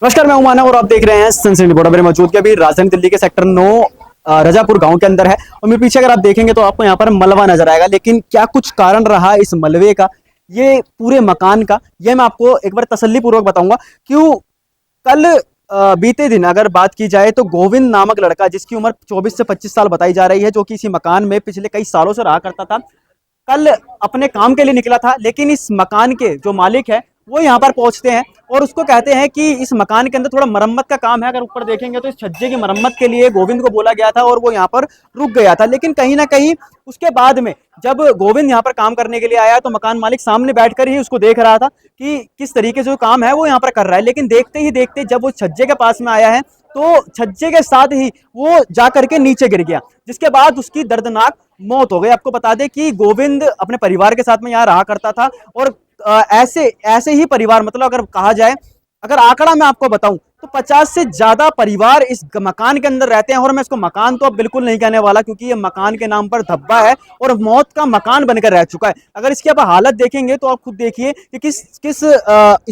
नमस्कार, मैं उमाना और आप देख रहे हैं सनसनी रिपोर्ट। मेरे मौजूद अभी राजधानी दिल्ली के सेक्टर 9 रजापुर गांव के अंदर है और मेरे पीछे अगर आप देखेंगे तो आपको यहाँ पर मलबा नजर आएगा। लेकिन क्या कुछ कारण रहा इस मलबे का, ये पूरे मकान का, ये मैं आपको एक बार तसल्ली पूर्वक बताऊंगा। क्यों कल बीते दिन अगर बात की जाए तो गोविंद नामक लड़का, जिसकी उम्र 24 से 25 साल बताई जा रही है, जो कि इसी मकान में पिछले कई सालों से रहा करता था, कल अपने काम के लिए निकला था। लेकिन इस मकान के जो मालिक है वो यहाँ पर पहुंचते हैं और उसको कहते हैं कि इस मकान के अंदर थोड़ा मरम्मत का काम है। अगर ऊपर देखेंगे तो इस छज्जे की मरम्मत के लिए गोविंद को बोला गया था और वो यहाँ पर रुक गया था। लेकिन कहीं ना कहीं उसके बाद में जब गोविंद यहाँ पर काम करने के लिए आया तो मकान मालिक सामने बैठकर ही उसको देख रहा था कि किस तरीके से जो काम है वो यहाँ पर कर रहा है। लेकिन देखते ही देखते जब वो छज्जे के पास में आया है तो छज्जे के साथ ही वो जा करके नीचे गिर गया, जिसके बाद उसकी दर्दनाक मौत हो गई। आपको बता दें कि गोविंद अपने परिवार के साथ में यहाँ रहा करता था और ऐसे ऐसे ही परिवार, मतलब अगर कहा जाए, अगर आंकड़ा मैं आपको बताऊं तो 50 से ज्यादा परिवार इस मकान के अंदर रहते हैं। और मैं इसको मकान तो अब बिल्कुल नहीं कहने वाला, क्योंकि ये मकान के नाम पर धब्बा है और मौत का मकान बनकर रह चुका है। अगर इसकी आप हालत देखेंगे तो आप खुद देखिए कि किस किस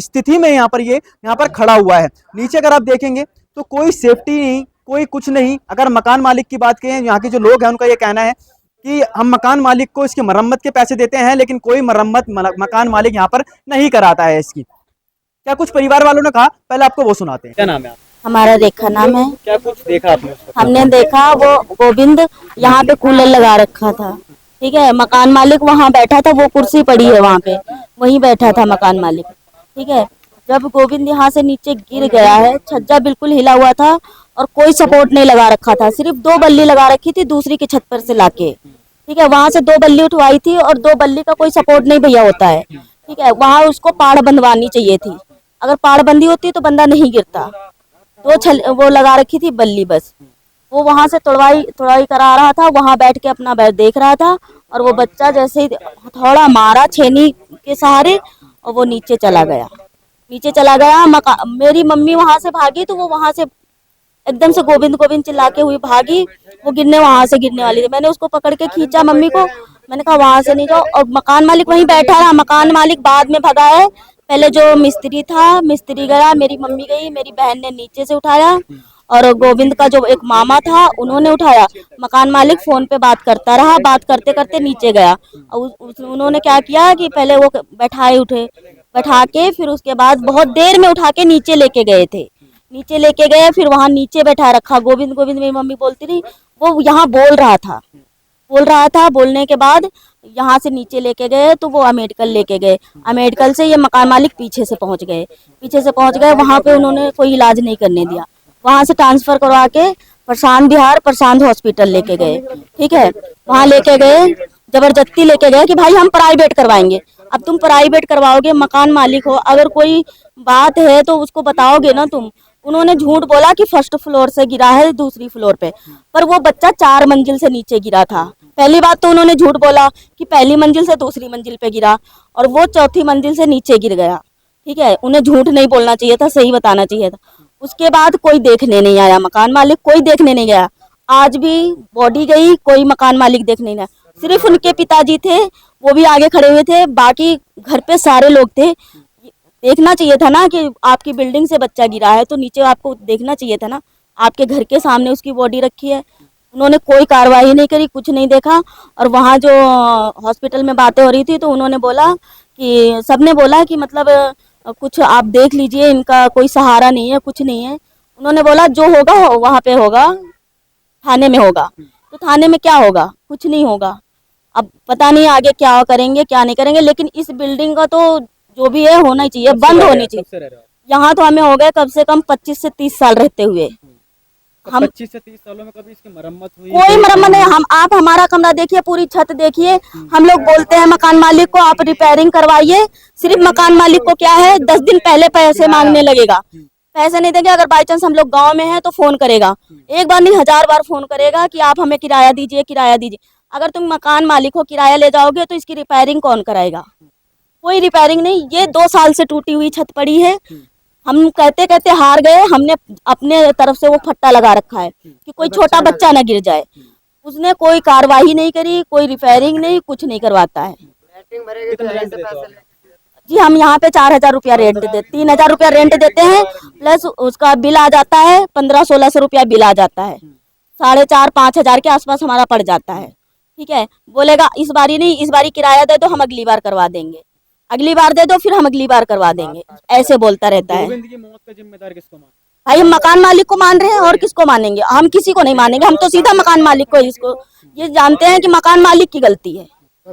स्थिति में यहाँ पर ये यहाँ पर खड़ा हुआ है। नीचे अगर आप देखेंगे तो कोई सेफ्टी नहीं, कोई कुछ नहीं। अगर मकान मालिक की बात करें, यहाँ के जो लोग हैं उनका ये कहना है कि हम मकान मालिक को इसकी मरम्मत के पैसे देते हैं, लेकिन कोई मरम्मत मकान मालिक यहाँ पर नहीं कराता है इसकी। क्या कुछ परिवार वालों ने कहा, पहले आपको वो सुनाते हैं। क्या नाम है आप? हमारा रेखा नाम है। क्या कुछ देखा आपने उस वक्त? हमने देखा वो गोविंद यहाँ पे कूलर लगा रखा था। ठीक है, मकान मालिक वहाँ बैठा था, वो कुर्सी पड़ी है वहाँ पे, वहीं बैठा था मकान मालिक। ठीक है, जब गोविंद यहाँ से नीचे गिर गया है, छज्जा बिल्कुल हिला हुआ था और कोई सपोर्ट नहीं लगा रखा था, सिर्फ 2 बल्ली लगा रखी थी दूसरी की छत पर से लाके। ठीक है, वहां से 2 बल्ली उठवाई थी और 2 बल्ली का कोई सपोर्ट नहीं भैया होता है। ठीक है, वहां उसको पाड़ बंधवानी चाहिए थी, अगर पाड़ बंदी होती तो बंदा नहीं गिरता। वो लगा रखी थी बल्ली, बस वो वहां से तोड़वाई तोड़वाई करा रहा था, वहां बैठ के अपना बैठ देख रहा था और वो बच्चा जैसे ही थोड़ा मारा छेनी के सहारे और वो नीचे चला गया। नीचे चला गया, मेरी मम्मी वहां से भागी तो वो वहां से एकदम से गोविंद गोविंद चिल्ला के हुई भागी, वो वहां से गिरने वाली थी। मैंने उसको पकड़ के खींचा मम्मी को, मैंने कहा वहां से नहीं जाओ। और मकान मालिक वहीं बैठा रहा, मकान मालिक बाद में भगा है। पहले जो मिस्त्री था, मिस्त्री गया, मेरी मम्मी गई, मेरी बहन ने नीचे से उठाया और गोविंद का जो एक मामा था उन्होंने उठाया। मकान मालिक फोन पे बात करता रहा, बात करते करते नीचे गया और उन्होंने क्या किया कि पहले वो बैठा के फिर उसके बाद बहुत देर में उठा के नीचे लेके गए थे। नीचे लेके गए, फिर वहां नीचे बैठा रखा। गोविंद गोविंद मेरी मम्मी बोलती रही, वो यहाँ बोल रहा था। बोलने के बाद यहाँ से नीचे लेके गए तो वो अमेडकल लेके गए। अमेडकल से ये मकान मालिक पीछे से पहुंच गए। वहां पे उन्होंने कोई इलाज नहीं करने दिया, वहां से ट्रांसफर करवा के प्रशांत हॉस्पिटल लेके गए। ठीक है, वहां लेके गए, जबरदस्ती लेके गए कि भाई हम प्राइवेट करवाएंगे। अब तुम प्राइवेट करवाओगे, मकान मालिक हो, अगर कोई बात है तो उसको बताओगे ना तुम। उन्होंने झूठ बोला कि फर्स्ट फ्लोर से गिरा है दूसरी फ्लोर पे, पर वो बच्चा 4 मंजिल से नीचे गिरा था। पहली बात तो उन्होंने झूठ बोला कि पहली मंजिल से दूसरी मंजिल पे गिरा और वो चौथी मंजिल से नीचे गिर गया। ठीक है, उन्हें झूठ नहीं बोलना चाहिए था, सही बताना चाहिए था। उसके बाद कोई देखने नहीं आया, मकान मालिक कोई देखने नहीं गया। आज भी बॉडी गई, कोई मकान मालिक देखने नहीं आया। सिर्फ उनके पिताजी थे, वो भी आगे खड़े हुए थे, बाकी घर पे सारे लोग थे। देखना चाहिए था ना कि आपकी बिल्डिंग से बच्चा गिरा है तो नीचे आपको देखना चाहिए था ना, आपके घर के सामने उसकी बॉडी रखी है। उन्होंने कोई कार्रवाई नहीं करी, कुछ नहीं देखा। और वहाँ जो हॉस्पिटल में बातें हो रही थी तो उन्होंने बोला कि सबने बोला कि मतलब कुछ आप देख लीजिए, इनका कोई सहारा नहीं है, कुछ नहीं है। उन्होंने बोला जो होगा वहाँ पे होगा, थाने में होगा। तो थाने में क्या होगा? कुछ नहीं होगा। अब पता नहीं आगे क्या करेंगे क्या नहीं करेंगे, लेकिन इस बिल्डिंग का तो जो भी है होना ही चाहिए, बंद होनी चाहिए। यहाँ तो हमें हो गए कम से कम 25 से 30 साल रहते हुए। हम 25 से 30 सालों में कभी इसकी मरम्मत हुई? कोई मरम्मत नहीं। आप हमारा कमरा देखिए, पूरी छत देखिए। हम लोग बोलते हैं मकान मालिक को आप रिपेयरिंग करवाइए, सिर्फ मकान मालिक को क्या है 10 दिन पहले पैसे मांगने लगेगा। पैसे नहीं देंगे, अगर बाई चांस हम लोग गाँव में हैं तो फोन करेगा, एक बार नहीं 1000 बार फोन करेगा कि आप हमें किराया दीजिए, किराया दीजिए। अगर तुम मकान मालिक को किराया ले जाओगे तो इसकी रिपेयरिंग कौन कराएगा? कोई रिपेयरिंग नहीं। ये 2 साल से टूटी हुई छत पड़ी है। हम कहते कहते हार गए, हमने अपने तरफ से वो फट्टा लगा रखा है कि कोई छोटा बच्चा ना गिर जाए। उसने कोई कार्रवाई नहीं करी, कोई रिपेयरिंग नहीं, कुछ नहीं करवाता है। जी हम यहाँ पे 4,000 रुपया रेंट देते, 3,000 रुपया रेंट देते हैं, प्लस उसका बिल आ जाता है 1500-1600 रुपया बिल आ जाता है, 4,500-5,000 के आसपास हमारा पड़ जाता है। ठीक है, बोलेगा इस बारी नहीं, इस बारी किराया दे दो, हम अगली बार करवा देंगे, अगली बार दे दो, फिर हम अगली बार करवा देंगे, ऐसे बोलता रहता है। गोविंद की मौत का जिम्मेदार किसको मानते भाई हम मकान मालिक को मान रहे हैं, और किसको मानेंगे? हम किसी को नहीं मानेंगे, हम तो सीधा मकान मालिक को, इसको ये जानते हैं कि मकान मालिक की गलती है,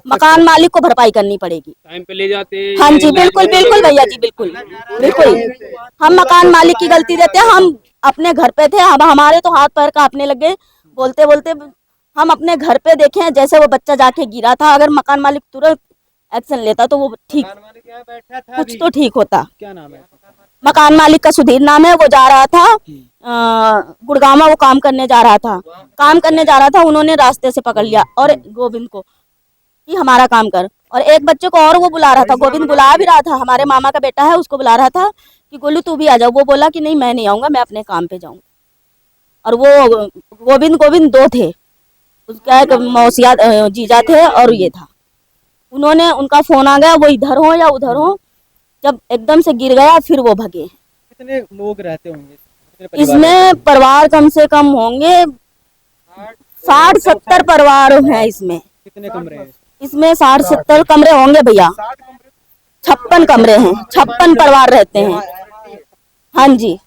मकान मालिक को भरपाई करनी पड़ेगी। टाइम पे ले जाते हैं। हाँ जी बिल्कुल बिल्कुल भैया जी, बिल्कुल बिल्कुल, हम मकान मालिक की गलती देते हैं। हम अपने घर पे थे, अब हमारे तो हाथ पैर कांपने लगे बोलते बोलते। हम अपने घर पे देखे हैं, जैसे वो बच्चा जाके गिरा था, अगर मकान मालिक तुरंत एक्शन लेता तो वो ठीक, कुछ तो ठीक होता। क्या नाम है? मकान मालिक का सुधीर नाम है। वो जा रहा था गुड़गांव, वो काम करने जा रहा था, काम करने जा रहा था, उन्होंने रास्ते से पकड़ लिया और गोविंद को कि हमारा काम कर, और एक बच्चे को और वो बुला रहा था, गोविंद बुला भी रहा था, हमारे मामा का बेटा है, उसको बुला रहा था कि गोलू तू भी आ जाओ। वो बोला कि नहीं मैं नहीं आऊंगा, मैं अपने काम पे जाऊंगा। और वो गोविंद दो थे, उसका एक मौसिया जीजा थे और ये था। उन्होंने, उनका फोन आ गया, वो इधर हो या उधर हो, जब एकदम से गिर गया फिर वो भगे। कितने लोग रहते होंगे कितने परिवार इसमें परिवार कम से कम होंगे 60-70 परिवार हैं इसमें। कितने कमरे हैं? इसमें 60-70 कमरे होंगे भैया, 56 कमरे हैं, 56 परिवार रहते हैं। हाँ जी,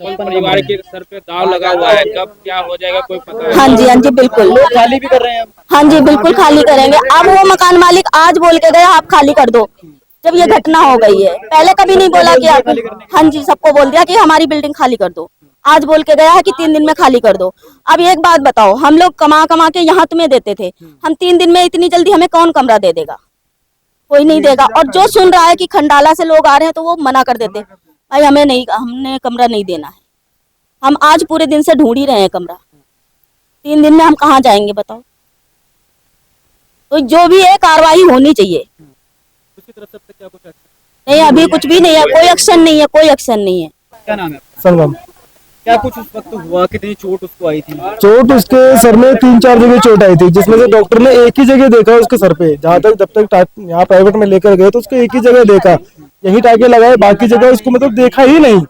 परिवार के सर पे दाव लगा हुआ है, कब क्या हो जाएगा कोई पता नहीं। हाँ जी, हाँ जी बिल्कुल, लोग खाली भी कर रहे हैं अब। हाँ जी बिल्कुल खाली करेंगे। अब वो मकान मालिक आज बोल के गया आप खाली कर दो, जब ये घटना हो गई है। पहले कभी नहीं बोला कि आप, हाँ जी सबको बोल दिया कि हमारी बिल्डिंग खाली कर दो। आज बोल के गया है कि 3 दिन में खाली कर दो। अब एक बात बताओ, हम लोग कमा कमा के यहाँ तुम्हें देते थे, हम 3 दिन में, इतनी जल्दी हमें कौन कमरा दे देगा? कोई नहीं देगा। और जो सुन रहा है कि खंडाला से लोग आ रहे हैं तो वो मना कर देते, भाई हमें नहीं, हमने कमरा नहीं देना है। हम आज पूरे दिन से ढूंढ ही रहे हैं कमरा, 3 दिन में हम कहाँ जाएंगे बताओ? तो जो भी है कार्रवाई होनी चाहिए। उसकी तरफ से अब तक क्या कुछ action? नहीं अभी कुछ भी नहीं है, कोई एक्शन नहीं है, कोई एक्शन नहीं है। क्या नाम है आपका? संगम। क्या कुछ उस वक्त हुआ? कितनी चोट उसको आई थी? चोट उसके सर में 3-4 जगह चोट आई थी, जिसमें से डॉक्टर ने एक ही जगह देखा उसके सर पे। जहाँ तक जब तक यहाँ प्राइवेट में लेकर गए तो उसको एक ही जगह देखा, यही टाके लगाए, बाकी जगह उसको मतलब देखा ही नहीं।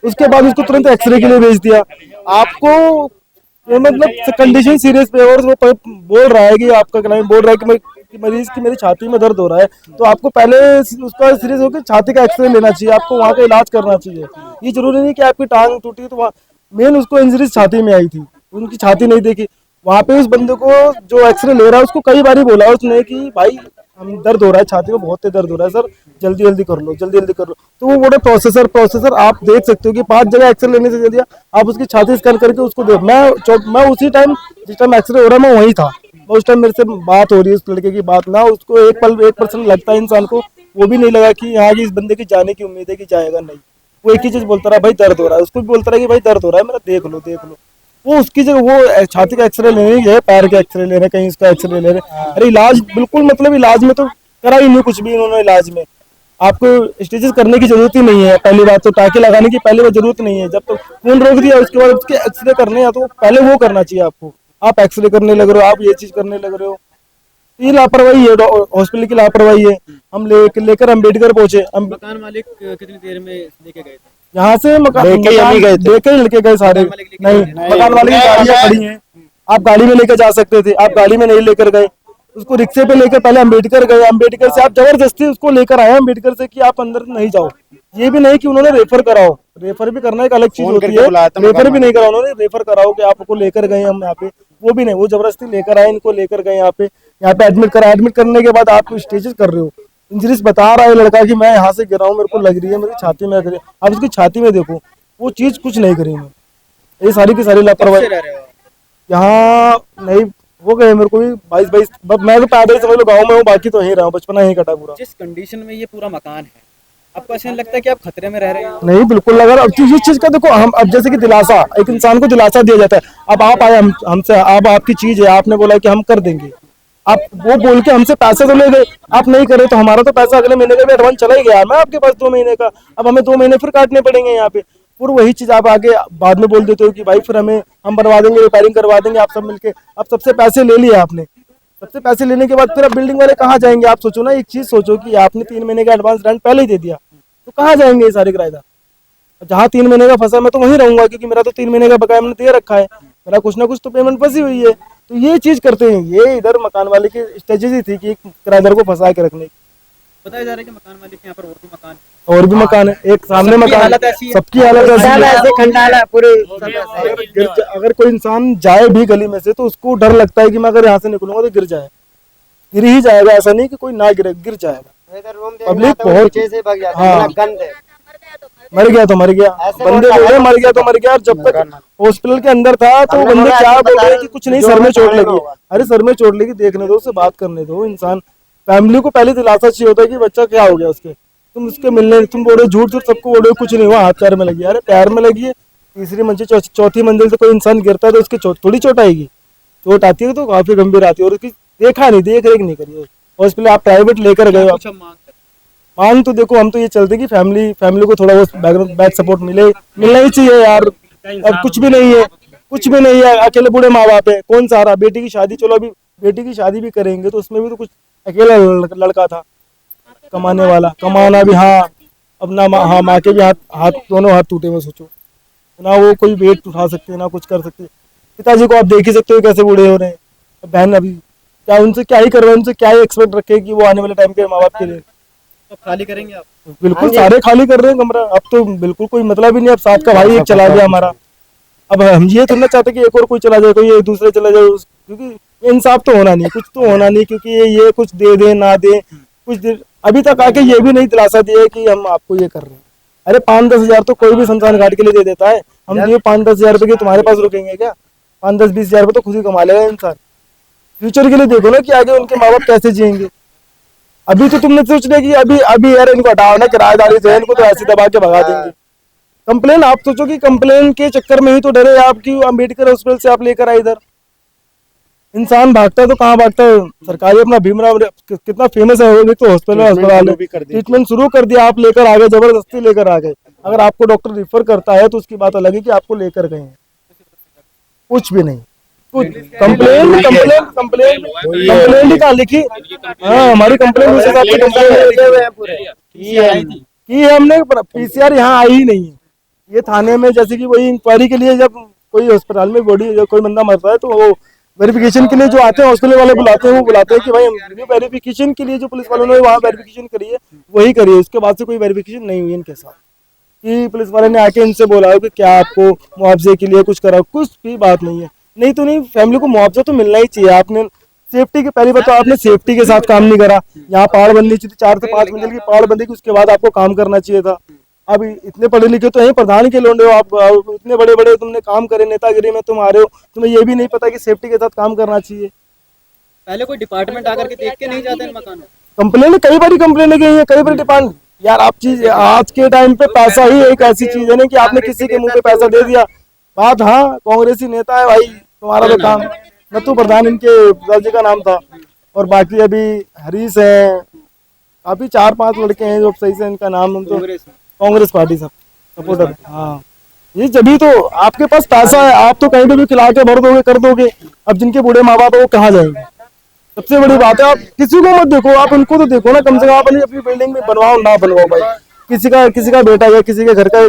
उसके बाद उसको तुरंत एक्सरे के लिए भेज दिया। आपको ये मतलब कंडीशन सीरियस पे, और वो बोल रहा है कि आपका क्लाइंट बोल रहा है कि मरीज की मेरी छाती में दर्द हो रहा है, तो आपको पहले उसका सीरियस होकर छाती का एक्सरे लेना चाहिए, आपको वहाँ का इलाज करना चाहिए। ये जरूरी नहीं कि आपकी टांग टूटी तो वहाँ, मेन उसको इंजरीज छाती में आई थी, उनकी छाती नहीं देखी। वहाँ पे उस बंदे को जो एक्सरे ले रहा है उसको कई बार बोला उसने कि भाई हम दर्द हो रहा है, छाती में बहुत दर्द हो रहा है सर, जल्दी जल्दी कर लो, जल्दी जल्दी कर लो। तो वो बोले प्रोसेसर आप देख सकते हो कि 5 जगह एक्सरे लेने से जल्दी आप उसकी छाती स्कैन करके उसको दे। मैं उसी टाइम जिस टाइम एक्सरे हो रहा है मैं वहीं था, उस टाइम मेरे से बात हो रही है उस लड़के की बात ना, उसको 1% लगता है इंसान को, वो भी नहीं लगा कि यहाँ की इस बंदे की जाने की उम्मीद है कि जाएगा नहीं। वो एक ही चीज बोलता रहा, भाई दर्द हो रहा है, उसको भी बोलता रहा कि भाई दर्द हो रहा है मेरा, देख लो देख लो। वो उसकी जगह वो छाती का एक्सरे लेने गए, पैर के एक्सरे ले रहे, कहीं इसका एक्सरे ले रहे। अरे इलाज बिल्कुल, मतलब इलाज में तो करा ही नहीं कुछ भी इन्होंने। इलाज में आपको स्टिचेस करने की जरूरत ही नहीं है, पहली बात तो टाके लगाने की पहले वो जरूरत नहीं है। जब तो खून रोक दिया उसके बाद उसके एक्सरे करने हैं, तो पहले वो करना चाहिए आपको। आप एक्सरे करने लग रहे हो, आप ये चीज करने लग रहे हो, ये लापरवाही है, हॉस्पिटल की लापरवाही है। हम लेकर अम्बेडकर पहुंचे। मकान मालिक कितनी देर में लेके गए थे? यहाँ से लेके ही लेके गए सारे। नहीं, मकान वाले की गाड़ियाँ खड़ी हैं, आप गाड़ी में लेकर जा सकते थे, आप गाड़ी में नहीं लेकर गए। उसको रिक्शे पे लेकर पहले अम्बेडकर गए, अम्बेडकर से आप जबरदस्ती उसको लेकर आए अम्बेडकर से कि आप अंदर नहीं जाओ। ये भी नहीं कि उन्होंने रेफर कराओ, रेफर भी करना एक अलग चीज होती है, रेफर भी नहीं करा उन्होंने, रेफर कराओ कि आपको लेकर गए हम यहाँ पे, वो भी नहीं, वो जबरदस्ती लेकर आए, इनको लेकर गए यहाँ पे एडमिट करा। एडमिट करने के बाद आप स्टेजेस कर रहे हो, इंजरीज बता रहा है लड़का कि मैं यहाँ से गिरा हूँ, मेरे को लग रही है, मेरी छाती में लग रही है। आप उसकी छाती में देखो, वो चीज कुछ नहीं करी मैं। ये सारी की सारी लापरवाही। यहाँ नहीं हो गए मेरे को भी 22 मैं तो पैदल ही समझ लो गाँव में हूँ, बाकी तो यहीं रहा हूँ, बचपना यहीं कटा पूरा। जिस कंडीशन में ये पूरा मकान है, आपको ऐसा नहीं लगता है कि आप खतरे में रह रहे हैं? नहीं बिल्कुल लगा। अब इस चीज का देखो, हम अब जैसे कि दिलासा, एक इंसान को दिलासा दिया जाता है। अब आप आए हमसे, अब आपकी चीज है, आपने बोला कि हम कर देंगे, आप वो बोल के हमसे पैसे तो ले गए, आप नहीं करे तो हमारा तो पैसा अगले महीने का भी एडवांस चला ही गया मैं आपके पास 2 महीने का, अब हमें 2 महीने फिर काटने पड़ेंगे यहाँ पे। फिर वही चीज आप आगे बाद में बोल देते हो कि भाई फिर हम बनवा देंगे, रिपेयरिंग करवा देंगे, आप सब मिलके, अब सबसे पैसे ले लिए आपने, सबसे पैसे लेने के बाद फिर अब बिल्डिंग वाले कहाँ जाएंगे? आप सोचो ना, एक चीज सोचो कि आपने 3 महीने का एडवांस रेंट पहले ही दे दिया, तो कहाँ जाएंगे ये सारे किराएदार? जहाँ 3 महीने का फंसा मैं तो वहीं रहूंगा, क्योंकि मेरा तो 3 महीने का बकाया मैंने दे रखा है, मेरा कुछ ना कुछ तो पेमेंट फंसी हुई है। तो ये चीज करते हैं, ये इधर मकान वाले की स्ट्रेटेजी थी कि किराएदार को फंसा के रखने की। बताया जा रहा है कि मकान मालिक के यहाँ पर और भी मकान और भी मकान है, एक सामने सबकी मकान, हालत ऐसी है। सबकी हालत ऐसी है। ऐसे खंडाला पूरे अगर कोई इंसान जाए भी गली में से तो उसको डर लगता है कि मैं अगर यहाँ से निकलूंगा तो गिर जाए, गिर ही जाएगा। ऐसा नहीं कि कोई ना गिरे, गिर जाएगा। पब्लिक बहुत, हाँ, मर गया तो मर गया, बंदे बोल रहे मर गया तो मर गया। और जब तक हॉस्पिटल के अंदर था तो बंदे क्या बोल रहे हैं कि कुछ नहीं, सर में चोट लगी। अरे सर में चोट लगी, देखने दो, उससे बात करने दो। इंसान फैमिली को पहले दिलासा चाहिए होता है कि बच्चा क्या हो गया उसके, तुम उसके मिलने, तुम बोल रहे हो झूठ झूठ सबको बोल रहे हो कुछ नहीं हुआ, हाथ पैर में लगी। अरे पैर में लगी है, तीसरी मंजिल चौथी मंजिल से कोई इंसान गिरता है तो उसकी थोड़ी चोट आएगी, चोट आती है तो काफी गंभीर आती है। और उसकी देखा नहीं, देख रेख नहीं करी हॉस्पिटल, आप प्राइवेट लेकर गए हो। मांग तो देखो, हम तो ये चलते कि फैमिली को थोड़ा बहुत बैक सपोर्ट मिलना ही चाहिए यार। अब कुछ भी नहीं है, कुछ भी नहीं है, अकेले बूढ़े माँ बाप है, कौन सहारा? बेटी की शादी, चलो अभी बेटी की शादी भी करेंगे तो उसमें भी तो कुछ, अकेला लड़का था कमाने वाला, कमाना भी, हाँ अपना हाँ माँ के भी हाथ दोनों हाथ टूटे हुए, सोचो ना वो कोई वेट उठा सकते ना कुछ कर सकते। पिताजी को आप देख ही सकते हो कैसे बूढ़े हो रहे हैं। बहन अभी क्या, उनसे क्या ही करवाए, उनसे क्या ही एक्सपेक्ट रखे कि वो आने वाले टाइम के माँ बाप के लिए। तो खाली करेंगे आप? बिल्कुल सारे खाली कर रहे हैं कमरा, अब तो बिल्कुल कोई मतलब ही नहीं। अब साथ का भाई एक चला गया हमारा, अब हम ये थोड़ा चाहते कि एक और कोई चला जाए, कोई एक दूसरे चला जाए, क्योंकि इंसाफ तो होना नहीं, कुछ तो होना नहीं। क्योंकि ये कुछ दे दे ना दे, कुछ दे, अभी तक आके ये भी नहीं दिलासा दिया कि हम आपको ये कर रहे हैं। अरे 5-10 हजार तो कोई भी शमशान घाट के लिए दे देता है, हम ये 5-10 हजार रुपए के तुम्हारे पास रुकेंगे क्या? 5-10-20 हजार रुपए तो खुद ही कमा लेगा इंसान। फ्यूचर के लिए देखो ना कि आगे उनके माँ बाप कैसे जिएंगे। अभी तो तुमने सोच लिया कि अभी यार इनको हटाओ ना, किराएदारी जो है इनको तो ऐसे दबा के भगा देंगे। कंप्लेन, आप सोचो कि कंप्लेन के चक्कर में ही तो डरे आप कि अम्बेडकर हॉस्पिटल से आप लेकर आए इधर। इंसान भागता है तो कहाँ भागता है? सरकारी अपना भीमराव कितना फेमस है, वो तो हॉस्पिटल अस्पताल, ट्रीटमेंट शुरू कर दिया, आप लेकर आ गए, जबरदस्ती लेकर आ गए। अगर आपको डॉक्टर रिफर करता है तो उसकी बात अलग है कि आपको लेकर गए हैं, कुछ भी नहीं। कुछ कंप्लेन ही कहाँ लिखी? हाँ, हमारी कंप्लेन दूसरे साथ की कंप्लेन की है हमने, पीसीआर यहाँ आई ही नहीं है। ये थाने में जैसे कि वही इंक्वायरी के लिए जब कोई अस्पताल में बॉडी कोई बंदा मरता है तो वो वेरिफिकेशन के लिए जो आते हैं हॉस्पिटल वाले बुलाते हैं, वो बुलाते हैं कि भाई वेरिफिकेशन के लिए जो पुलिस वालों ने वहाँ वेरिफिकेशन करी है वही करी है, उसके बाद से कोई वेरिफिकेशन नहीं हुई इनके साथ। कि पुलिस वाले ने आके इनसे बोला हो कि क्या आपको मुआवजे के लिए कुछ करा, कुछ भी बात नहीं है। नहीं तो नहीं, फैमिली को मुआवजा तो मिलना ही चाहिए। आपने सेफ्टी के, पहली बात तो आपने सेफ्टी के साथ काम नहीं करा। यहाँ पहाड़ बननी चाहिए, 4 से 5 मंजिल की पहाड़ बनने की, उसके बाद आपको काम करना चाहिए था। अब इतने पढ़े लिखे तो यही प्रधान के लोंडे हो आप, इतने बड़े बड़े तुमने काम करे, नेतागिरी में तुम आ रहे हो, तुम्हें ये भी नहीं पता कि सेफ्टी के साथ काम करना चाहिए। पहले कोई डिपार्टमेंट आकर के देख के नहीं जाते इन मकानों? कंप्लेन कई बारी कंप्लेन गई है, कई बारी डिपार्टमेंट। यार आप चीज, आज के टाइम पे पैसा ही एक ऐसी चीज है ना कि आपने किसी के मुंह पे पैसा दे दिया, बात, हाँ कांग्रेसी नेता है भाई, तुम्हारा तो काम। नत्थू प्रधान इनके पिताजी का नाम था, और बाकी अभी हरीश है, अभी 4-5 लड़के हैं जो सही से इनका नाम, हम तो कांग्रेस पार्टी सब सपोर्टर। हाँ, ये जभी तो आपके पास पैसा है, आप तो कहीं पे भी खिला के भर दोगे, कर दोगे। अब जिनके बूढ़े माँ बाप है वो कहाँ जाएंगे? सबसे बड़ी बात है, आप किसी को मत देखो, आप उनको तो देखो ना, कम से कम आप अपनी बिल्डिंग में बनवाओ ना बनवाओ भाई, किसी का बेटा या किसी के घर का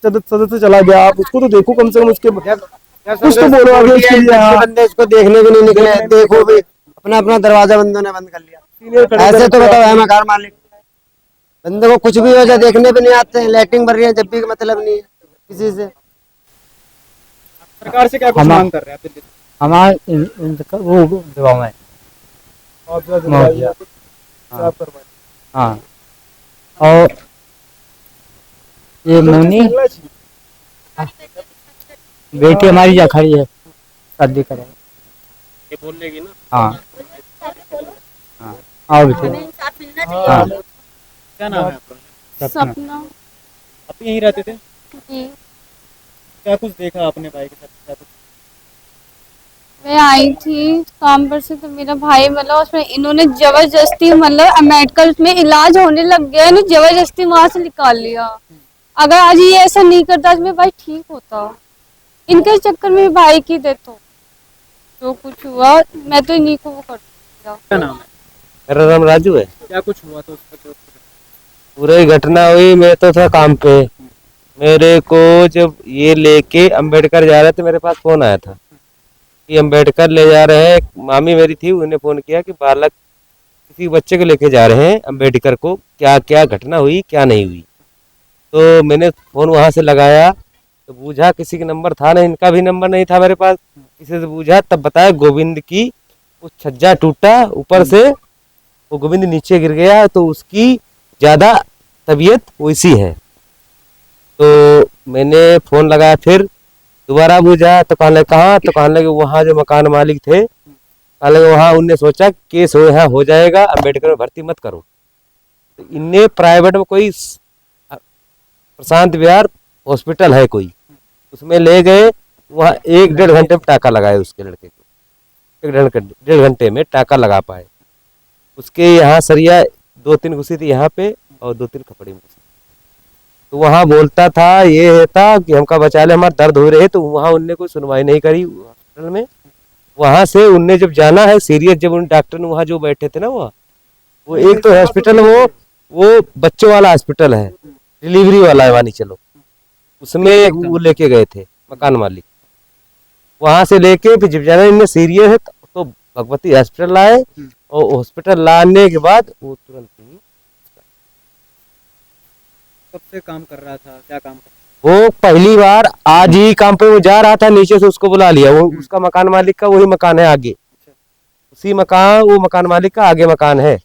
सदस्य चला गया, आप उसको तो देखो कम से कम, उसके कुछ तो बोलो आगे उसके लिए। हाँ, बंदे इसको देखने भी नहीं निकले, देखो भी अपना अपना दरवाजा बंदों ने बंद कर लिया। ऐसे तो बताओ है मकान मालिक, बंदे को कुछ भी हो जाए देखने भी नहीं आते हैं, लाइटिंग भर रही है जब भी मतलब नहीं है किसी से। सरकार से क्या कुछ मांग कर रहे हैं? हमारे वो दबाव में, हाँ, और ये मोनी बेटी हमारी जा खड़ी है, शादी करें, ये बोल लेगी ना? हाँ हाँ, आओ बेटे, हाँ। क्या नाम है आपका? सपना। आप यहीं रहते थे? जी, क्या कुछ देखा आपने भाई के साथ? क्या कुछ? मैं आई थी काम पर से, तो मेरा भाई मतलब उसमें इन्होंने जबरदस्ती, मतलब मेडिकल में इलाज होने लग गया, इन्होंने जबरदस्ती वहां से निकाल लिया। अगर आज ये ऐसा नहीं करता आज मेरा भाई ठीक होता। इनके चक्कर में भाई की डेथ हो, जो कुछ हुआ, मैं तो इन्हीं को वो करती। दिया। क्या नाम है? मेरा नाम राजू है। क्या कुछ हुआ था उसका? पूरी घटना हुई, मैं तो था काम पे। मेरे को जब ये लेके अंबेडकर जा रहे थे, मेरे पास फोन आया था कि अंबेडकर ले जा रहे हैं। एक मामी मेरी थी, उन्हें फोन किया कि बालक किसी बच्चे को लेके जा रहे हैं अंबेडकर को, क्या क्या घटना हुई क्या नहीं हुई। तो मैंने फोन वहां से लगाया तो पूछा, किसी का नंबर था नहीं, इनका भी नंबर नहीं था मेरे पास। किसी से पूछा तब बताया गोविंद की वो छज्जा टूटा ऊपर से, वो गोविंद नीचे गिर गया, तो उसकी ज्यादा तबीयत वैसी है। तो मैंने फोन लगाया, फिर दोबारा पूछा तो कहने लगे कहाँ, तो कहने लगे वहाँ जो मकान मालिक थे, कहने लगे वहाँ उनने सोचा केस हो यहाँ हो जाएगा, अंबेडकर में भर्ती मत करो। तो इनने प्राइवेट में कोई प्रशांत विहार हॉस्पिटल है कोई, उसमें ले गए। वहाँ 1-1.5 घंटे में टाका लगाए उसके लड़के को, 1-1.5 घंटे में टाका लगा पाए। उसके यहाँ सरिया 2-3 घुसी थी यहाँ पे और 2-3 खपड़ी में घुसी। तो वहाँ बोलता था ये था कि हमका बचा ले, हमारा दर्द हो रहे, तो वहाँ उनने कोई सुनवाई नहीं करी हॉस्पिटल में। वहाँ से उनने जब जाना है सीरियस, जब उन डॉक्टर ने वहाँ जो बैठे थे ना, वो एक तो हॉस्पिटल वो बच्चों वाला हॉस्पिटल है, डिलीवरी वाला है, मानी चलो, उसमें वो लेके गए थे मकान मालिक। वहां से लेके फिर जब जाना इनने सीरियस है तो भगवती हॉस्पिटल लाए, और हॉस्पिटल लाने के बाद वो तुरंत ही कब से काम कर रहा था, क्या काम कर वो पहली बार आज ही काम पे वो जा रहा था, नीचे से उसको बुला लिया। वो उसका मकान मालिक का वही मकान है आगे, उसी मकान, वो मकान मालिक का आगे मकान है,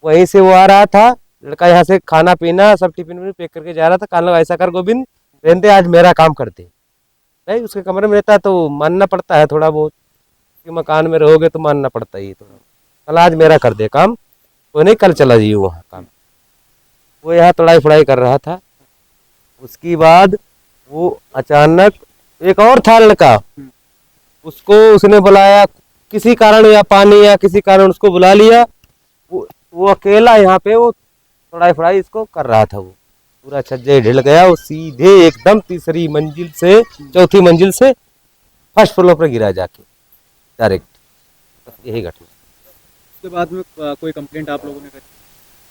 वहीं से वो आ रहा था। लड़का यहाँ से खाना पीना सब टिफिन में पैक करके जा रहा था। कहने लगा ऐसा कर गोविंद, रहते आज मेरा काम करते नहीं, उसके कमरे में रहता तो मानना पड़ता है थोड़ा बहुत, कि मकान में रहोगे तो मानना पड़ता ही थोड़ा। कल आज मेरा कर दे काम, वो नहीं कल चला जाइए वहाँ काम। वो यहाँ तड़ाई फड़ाई कर रहा था। उसके बाद वो अचानक एक और था लड़का, उसको उसने बुलाया किसी कारण, या पानी या किसी कारण उसको बुला लिया। वो अकेला यहाँ पे वो तड़ाई फड़ाई इसको कर रहा था। वो पूरा छज्जे ढिल गया, वो सीधे एकदम तीसरी मंजिल से चौथी मंजिल से फर्स्ट फ्लोर पर गिरा जाके डायरेक्ट। यही घटना। उसके बाद में कोई कंप्लेंट आप लोगों ने करी?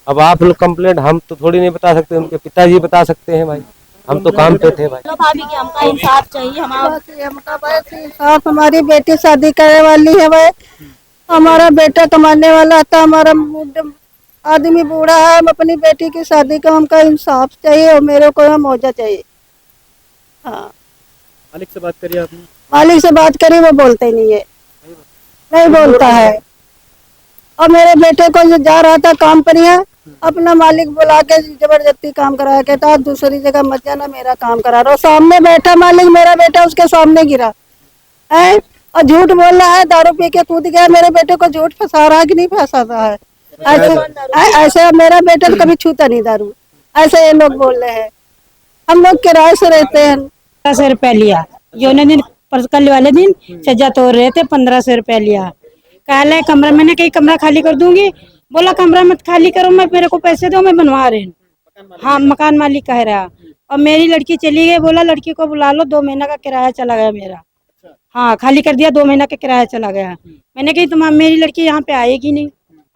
अब आप लोग कंप्लेंट हम तो थोड़ी नहीं बता सकते, उनके पिताजी बता सकते हैं भाई, हम तो काम पे थे भाई। चलो भाभी की हमका इंसाफ चाहिए, हमका बस इंसाफ। हमारी बेटी शादी करने वाली है भाई, हमारा बेटा कमाने वाला था, हमारा आदमी बूढ़ा है, हम अपनी बेटी की शादी का हमका इंसाफ चाहिए और मेरे को यहाँ मौजा चाहिए। हाँ, मालिक से बात करिए आपने? मालिक से बात करी, वो बोलते नहीं है, नहीं बोलता है। और मेरे बेटे को जो जा रहा था काम पर है, अपना मालिक बुला के जबरदस्ती काम कराया, कहता आप दूसरी जगह मत जाना, मेरा काम करा रहा। सामने बैठा मालिक, मेरा बेटा उसके सामने गिरा है और झूठ बोल रहा है, दारू पी के कूद गया। मेरे बेटे को झूठ फंसा रहा है कि नहीं फंसाता है? ऐसे मेरा बेटा तो कभी छूता नहीं दारू, ऐसे ये लोग बोल रहे हैं। हम लोग किराए से रहते हैं। 1500 रुपया लिया, जो दिन कल वाले दिन छज्जा तोड़ रहे थे, 1500 रुपया लिया। कहले कमरा, मैंने कहीं कमरा खाली कर दूंगी, बोला कमरा मत खाली करो, मैं मेरे को पैसे दो, मैं बनवा रही हूँ। हाँ, मकान मालिक कह रहा। और मेरी लड़की चली गई, बोला लड़की को बुला लो, 2 महीना का किराया चला गया मेरा। हाँ, खाली कर दिया, 2 महीना का किराया चला गया। मैंने कही तुम मेरी लड़की यहाँ पे आएगी नहीं।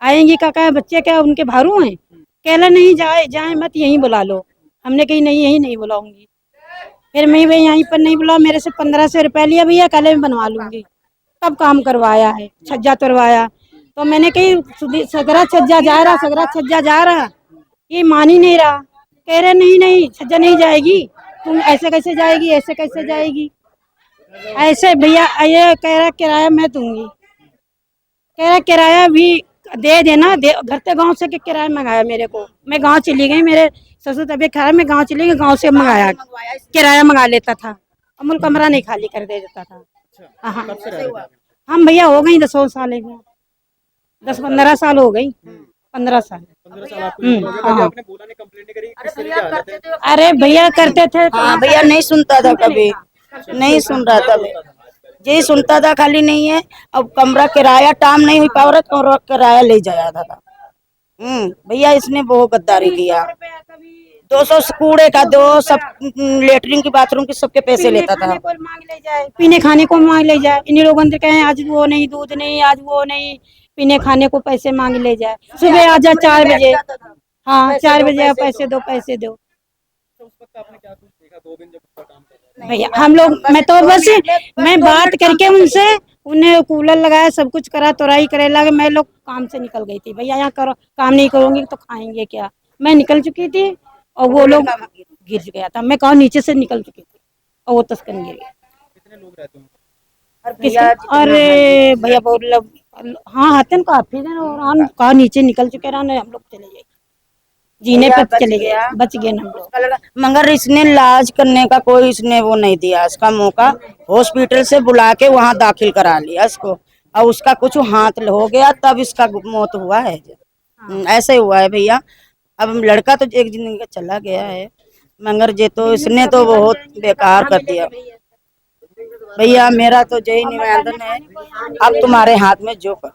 आएंगी काका, बच्चे क्या उनके भारू हैं? कहला नहीं, जाए मत, यहीं बुला लो। हमने कही नहीं, यहीं नहीं बुलाऊंगी। फिर मैं यहीं पर नहीं बुला, मेरे से 1500 रुपया लिया, भैया कल मैं बनवा लूंगी। तब काम करवाया है, छज्जा तोड़वाया। तो मैंने कही सगरा छज्जा जा रहा, सगरा छज्जा जा रहा, ये मान ही नहीं रहा। कह रहे नहीं छज्जा नहीं जाएगी, तुम ऐसे कैसे जाएगी, ऐसे कैसे जाएगी, ऐसे भैया ये कह रहा किराया मैं दूंगी। कह रहा किराया भी दे देना, घर से गांव से के किराया मंगाया मेरे को। मैं गांव चली गई, मेरे ससुर तबीयत खराब, मैं गांव चली गई, गांव से मंगाया, किराया मंगा लेता था। अमूल कमरा नहीं खाली कर दे देता था। हाँ, हम भैया हो गई 10 साल, 10-15 साल हो गई, 15 साल। अरे भैया करते थे। हाँ भैया नहीं सुनता था, कभी नहीं सुन रहा था, यही सुनता था खाली नहीं है। अब कमरा किराया टाइम नहीं हुई पा रहा, किराया ले जाया था। भैया इसने बहुत गद्दारी किया। 200 कूड़े का, 2 सब लेटरिन की, बाथरूम की, सबके पैसे लेता था। पीने खाने को मांग ले जाए। इन्हीं लोगों ने कहे आज वो नहीं, दूध नहीं, आज वो नहीं, पीने खाने को पैसे मांग ले जाए, सुबह आ जा 4 बजे, हाँ 4 बजे आप पैसे दो पैसे दो। तो उस वक्त आपने क्या कुछ देखा 2 दिन जब उसका काम कर रहा है? भैया हम लोग, मैं तो बस मैं बात करके उनसे, उन्हें कूलर लगाया, सब कुछ करा, तोराई करे लगे, मैं लोग काम से निकल गई थी। भैया यहाँ करो, काम नहीं करूंगी तो खाएंगे क्या। मैं निकल चुकी थी और वो लोग गिर गया था, मैं कहा नीचे से निकल चुकी थी और वो तस्कन गिर गया। कितने लोग रहते हैं? अरे भैया बहुत लोग, हाँ आते हैं काफी दिन, और हम कहा नीचे निकल चुके रहा, हम लोग चले गए, जीने पर चले गए, बच गए हम लोग। मगर इसने इलाज करने का कोई इसने वो नहीं दिया, इसका मौका हॉस्पिटल से बुला के वहाँ दाखिल करा लिया इसको, और उसका कुछ हाथ हो गया तब इसका मौत हुआ है। ऐसे हुआ है भैया। अब लड़का तो एक जिंदगी का चला गया है, मगर ये तो इसने तो बहुत बेकार कर दिया। भैया मेरा तो यही निवेदन है, अब तुम्हारे हाथ में जो करो।